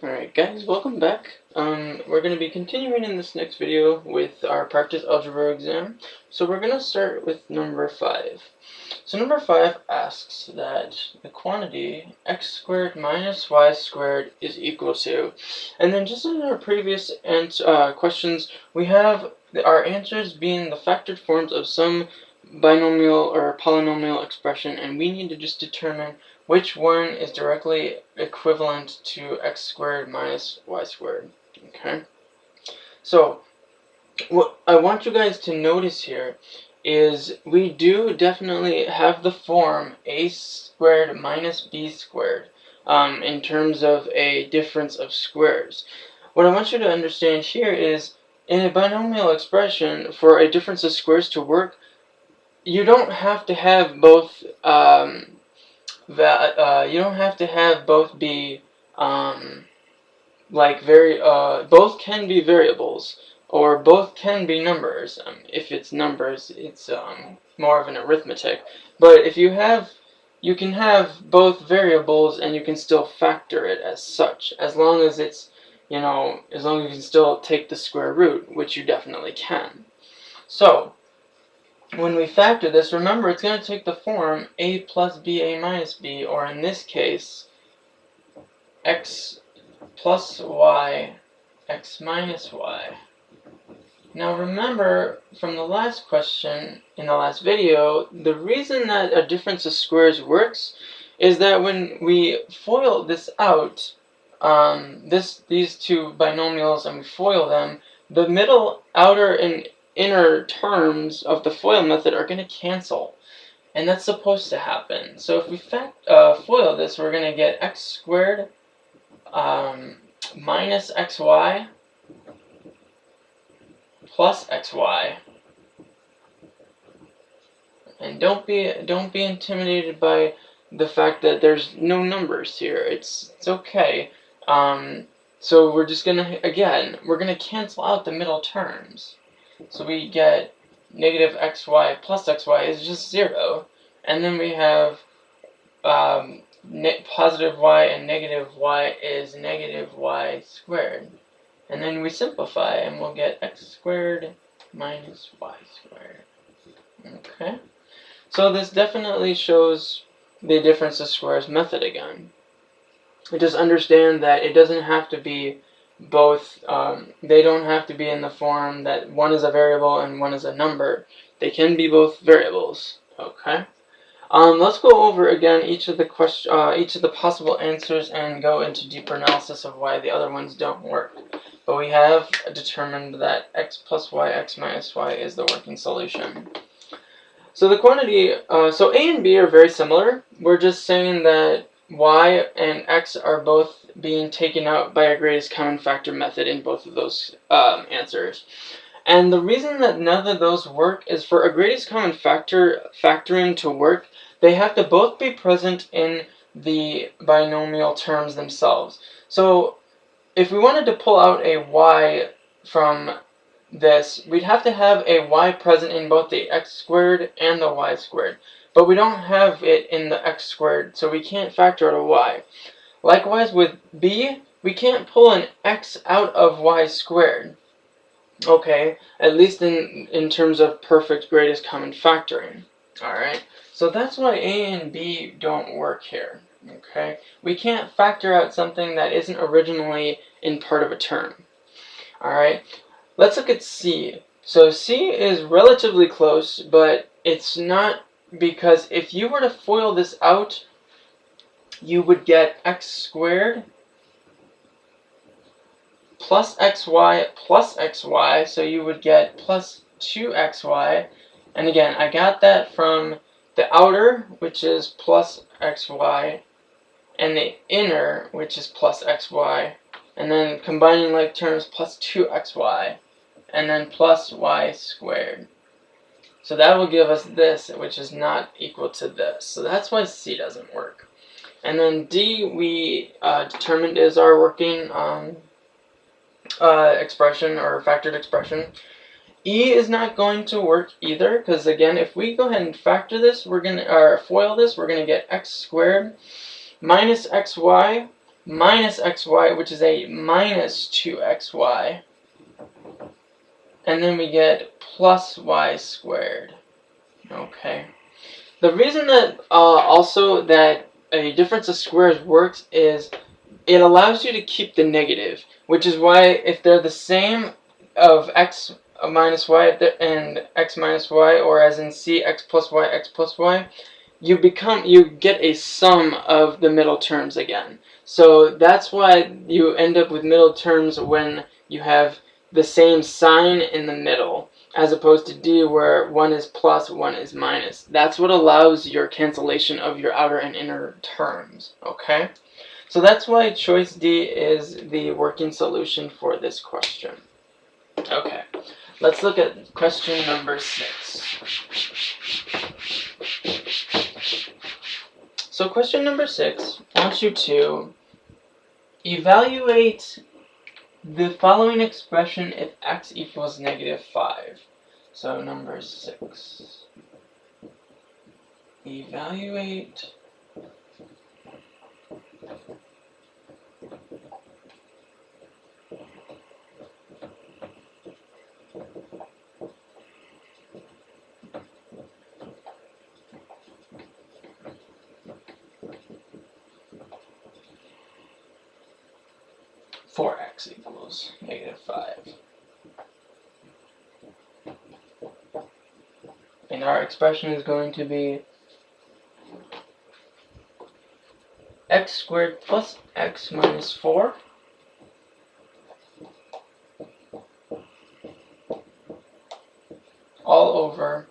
Alright guys, welcome back. We're going to be continuing in this next video with our practice algebra exam. So we're going to start with number 5. So number 5 asks that the quantity x squared minus y squared is equal to, and then just in our previous questions, we have our answers being the factored forms of some binomial or polynomial expression, and we need to just determine which one is directly equivalent to x squared minus y squared. Okay, so what I want you guys to notice here is we do definitely have the form a squared minus b squared in terms of a difference of squares. What I want you to understand here is in a binomial expression, for a difference of squares to work, you don't have to have both you don't have to have both be both can be variables, or both can be numbers. If it's numbers, it's more of an arithmetic. But if you can have both variables and you can still factor it as such, as long as it's, as long as you can still take the square root, which you definitely can. So when we factor this, remember it's going to take the form a plus b, a minus b, or in this case, x plus y, x minus y. Now remember from the last question in the last video, the reason that a difference of squares works is that when we FOIL this out, these two binomials, and we FOIL them, the middle, outer, and inner terms of the FOIL method are going to cancel. And that's supposed to happen. So if we FOIL this, we're going to get x squared minus xy plus xy. And don't be intimidated by the fact that there's no numbers here. It's okay. So we're just gonna, again, we're gonna cancel out the middle terms. So we get negative xy plus xy is just 0, and then we have positive y and negative y is negative y squared. And then we simplify and we'll get x squared minus y squared. Okay? So this definitely shows the difference of squares method again. Just understand that it doesn't have to be both, they don't have to be in the form that one is a variable and one is a number. They can be both variables. Okay? Let's go over again each of the possible answers and go into deeper analysis of why the other ones don't work. But we have determined that x plus y, x minus y is the working solution. So the quantity, so a and b are very similar. We're just saying that y and x are both being taken out by a greatest common factor method in both of those answers. And the reason that none of those work is for a greatest common factor factoring to work, they have to both be present in the binomial terms themselves. So if we wanted to pull out a y from this, we'd have to have a y present in both the x squared and the y squared. But we don't have it in the x squared, so we can't factor out a y. Likewise with b, we can't pull an x out of y squared. Okay, at least in terms of perfect greatest common factoring. Alright, so that's why a and b don't work here. Okay, we can't factor out something that isn't originally in part of a term. Alright, let's look at c. So c is relatively close, but it's not, because if you were to FOIL this out, you would get x squared plus xy, so you would get plus 2xy. And again, I got that from the outer, which is plus xy, and the inner, which is plus xy, and then combining like terms, plus 2xy, and then plus y squared. So that will give us this, which is not equal to this. So that's why c doesn't work. And then d we determined is our working expression, or factored expression. E is not going to work either, because again, if we go ahead and factor this, we're gonna, or FOIL this, we're gonna get x squared minus xy minus xy, which is a minus 2xy. And then we get plus y squared. Okay. The reason that also that a difference of squares works is it allows you to keep the negative, which is why if they're the same of x minus y and x minus y, or as in c, x plus y, you get a sum of the middle terms again. So that's why you end up with middle terms when you have the same sign in the middle, as opposed to D where one is plus, one is minus. That's what allows your cancellation of your outer and inner terms, okay? So that's why choice D is the working solution for this question. Okay, let's look at question number 6. So question number 6 wants you to evaluate the following expression if x equals negative 5. So number 6. Evaluate for x equals negative 5. And our expression is going to be x squared plus x minus 4 all over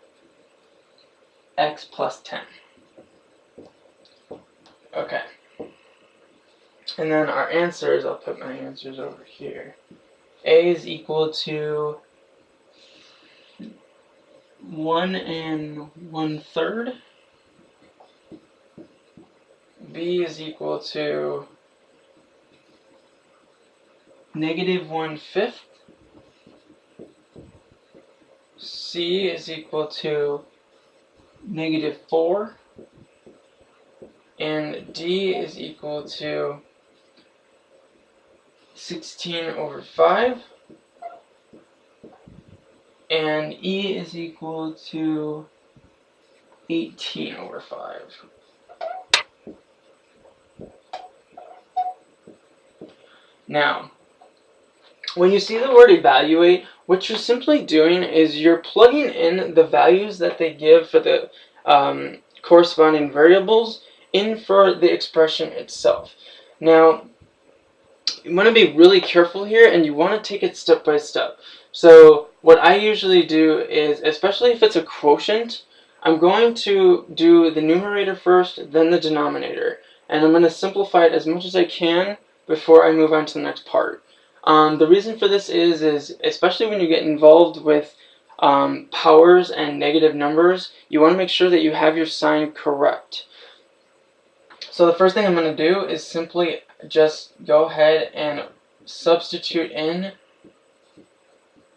x plus 10. Okay. And then our answers, I'll put my answers over here. A is equal to 1 1/3. B is equal to negative 1/5. C is equal to negative 4. And D is equal to 16/5. And E is equal to 18/5. Now, when you see the word evaluate, what you're simply doing is you're plugging in the values that they give for the corresponding variables in for the expression itself. Now, you want to be really careful here, and you want to take it step by step. So what I usually do is, especially if it's a quotient, I'm going to do the numerator first, then the denominator. And I'm going to simplify it as much as I can before I move on to the next part. The reason for this is especially when you get involved with powers and negative numbers, you want to make sure that you have your sign correct. So the first thing I'm going to do is simply just go ahead and substitute in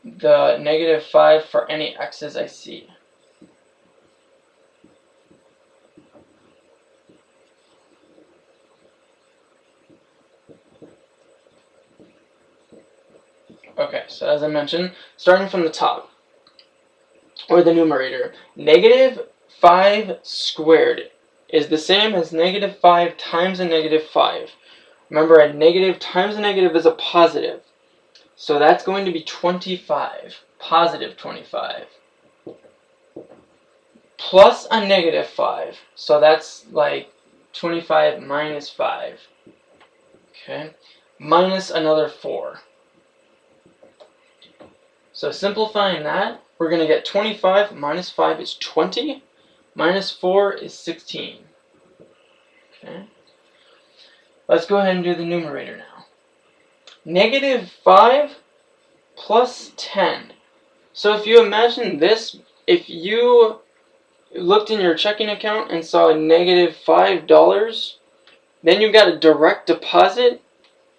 the negative 5 for any x's I see. Okay, so as I mentioned, starting from the top, or the numerator, negative 5 squared is the same as negative 5 times a negative 5. Remember, a negative times a negative is a positive. So that's going to be 25, positive 25. Plus a negative 5, so that's like 25 minus 5. Okay, minus another 4. So simplifying that, we're going to get 25 minus 5 is 20, minus 4 is 16. Okay. Let's go ahead and do the numerator now. Negative 5 plus 10. So if you imagine this, if you looked in your checking account and saw negative $5, then you got a direct deposit,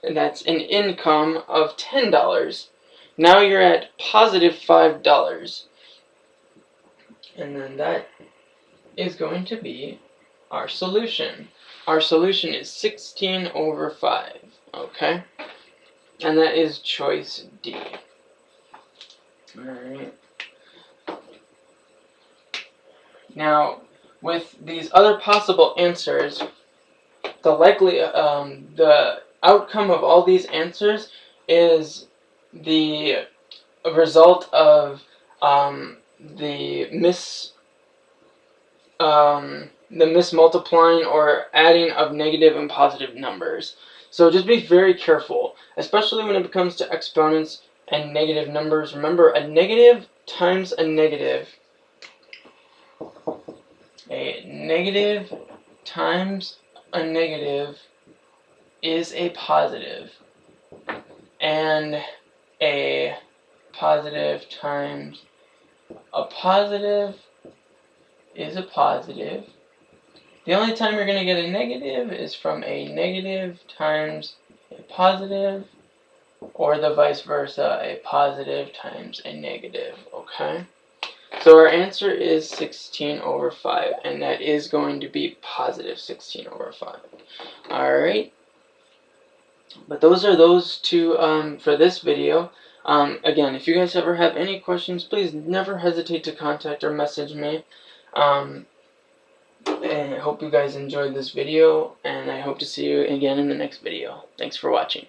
and that's an income of $10. Now you're at positive $5. And then that is going to be our solution. our solution is 16 over 5, okay? And that is choice D. Alright. Now, with these other possible answers, the outcome of all these answers is the result of the mismultiplying or adding of negative and positive numbers. So just be very careful, especially when it comes to exponents and negative numbers. Remember, a negative times a negative times a negative is a positive, and a positive times a positive is a positive. The only time you're going to get a negative is from a negative times a positive, or the vice versa, a positive times a negative, okay? So our answer is 16 over 5, and that is going to be positive 16 over 5. Alright, but those are those two for this video. Again, if you guys ever have any questions, please never hesitate to contact or message me. And I hope you guys enjoyed this video, and I hope to see you again in the next video. Thanks for watching.